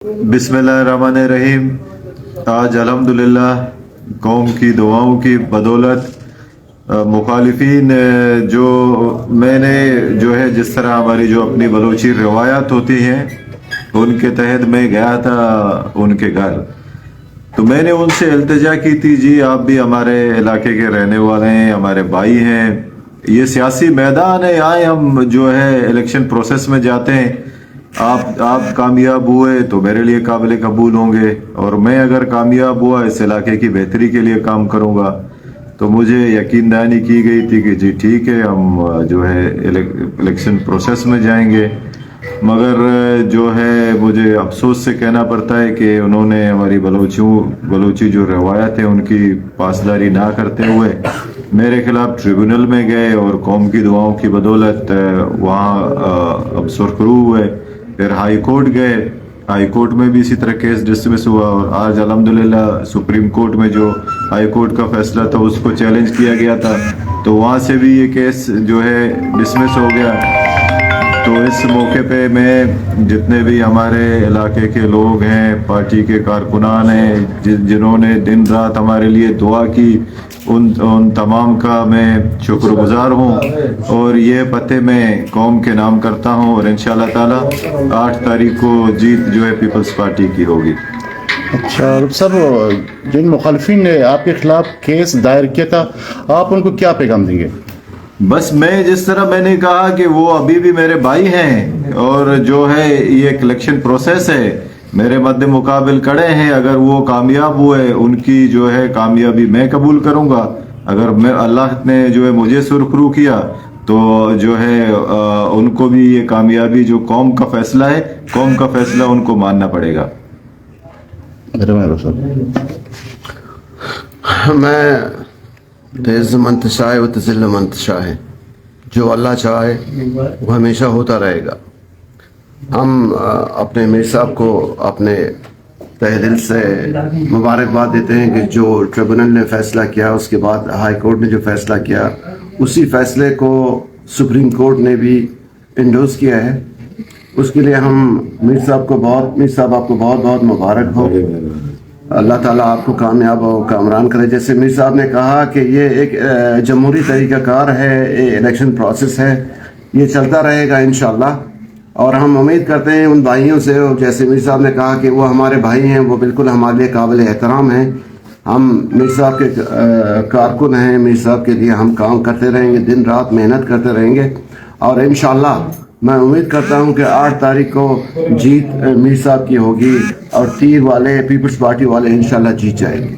बिस्मिल्लाहिर्रहमानिर्रहीम। आज अल्हम्दुलिल्लाह कौम की दुआओं की बदौलत मुखालिफिन जो मैंने जो है जिस तरह हमारी जो अपनी बलूची रिवायात होती हैं उनके तहत मैं गया था उनके घर। तो मैंने उनसे इल्तिजा की थी, जी आप भी हमारे इलाके के रहने वाले हैं, हमारे भाई हैं, ये सियासी मैदान है, आए हम जो है इलेक्शन प्रोसेस में जाते हैं, आप कामयाब हुए तो मेरे लिए काबिल कबूल होंगे और मैं अगर कामयाब हुआ इस इलाके की बेहतरी के लिए काम करूँगा। तो मुझे यकीन दहानी की गई थी कि जी ठीक है, हम जो है इलेक्शन प्रोसेस में जाएंगे। मगर जो है मुझे अफसोस से कहना पड़ता है कि उन्होंने हमारी बलूची जो रवायत है उनकी पासदारी ना करते हुए मेरे खिलाफ ट्रिब्यूनल में गए और कौम की दुआओं की बदौलत वहाँ अब सुरखरू हुए। फिर हाई कोर्ट गए, हाई कोर्ट में भी इसी तरह केस डिसमिस हुआ और आज अल्हम्दुलिल्लाह सुप्रीम कोर्ट में जो हाई कोर्ट का फैसला था उसको चैलेंज किया गया था, तो वहाँ से भी ये केस जो है डिसमिस हो गया। तो इस मौके पे मैं जितने भी हमारे इलाके के लोग हैं, पार्टी के कारकुनान हैं, जिन्होंने दिन रात हमारे लिए दुआ की, उन तमाम का मैं शुक्रगुजार हूँ और ये पते मैं कौम के नाम करता हूँ और इंशाअल्लाह ताला 8 तारीख को जीत जो है पीपल्स पार्टी की होगी। अच्छा सर, जिन मुखालिफिन ने आपके खिलाफ केस दायर किया था, आप उनको क्या पैगाम देंगे? बस मैं जिस तरह मैंने कहा कि वो अभी भी मेरे भाई हैं और जो है ये इलेक्शन प्रोसेस है, मेरे मद्दे मुकाबिल खड़े हैं। अगर वो कामयाब हुए उनकी जो है कामयाबी मैं कबूल करूंगा। अगर मैं अल्लाह ने जो है मुझे सुरखरू किया तो जो है उनको भी ये कामयाबी जो कौम का फैसला है, कौम का फैसला उनको मानना पड़ेगा। मैं तेज़ मंतशा है, वो तज़िल्ल मंतशा है, जो अल्लाह चाहे वो हमेशा होता रहेगा। हम अपने मीर साहब को अपने तहे दिल से मुबारकबाद देते हैं कि जो ट्रिब्यूनल ने फ़ैसला किया, उसके बाद हाई कोर्ट ने जो फ़ैसला किया, उसी फ़ैसले को सुप्रीम कोर्ट ने भी इंडोर्स किया है। उसके लिए हम मीर साहब आपको बहुत बहुत मुबारक हो। अल्लाह ताला आपको कामयाब और कामरान करे। जैसे मीर साहब ने कहा कि ये एक जमहूरी तरीक़ाकार है, ये इलेक्शन प्रोसेस है, ये चलता रहेगा इंशाअल्लाह। और हम उम्मीद करते हैं उन भाइयों से, जैसे मीर साहब ने कहा कि वो हमारे भाई हैं, वो बिल्कुल हमारे लिए काबिल एहतराम हैं। हम मीर साहब के कारकुन हैं, मीर साहब के लिए हम काम करते रहेंगे, दिन रात मेहनत करते रहेंगे और इंशाअल्लाह मैं उम्मीद करता हूं कि 8 तारीख को जीत मीर साहब की होगी और तीर वाले पीपल्स पार्टी वाले इंशाअल्लाह जीत जाएंगे।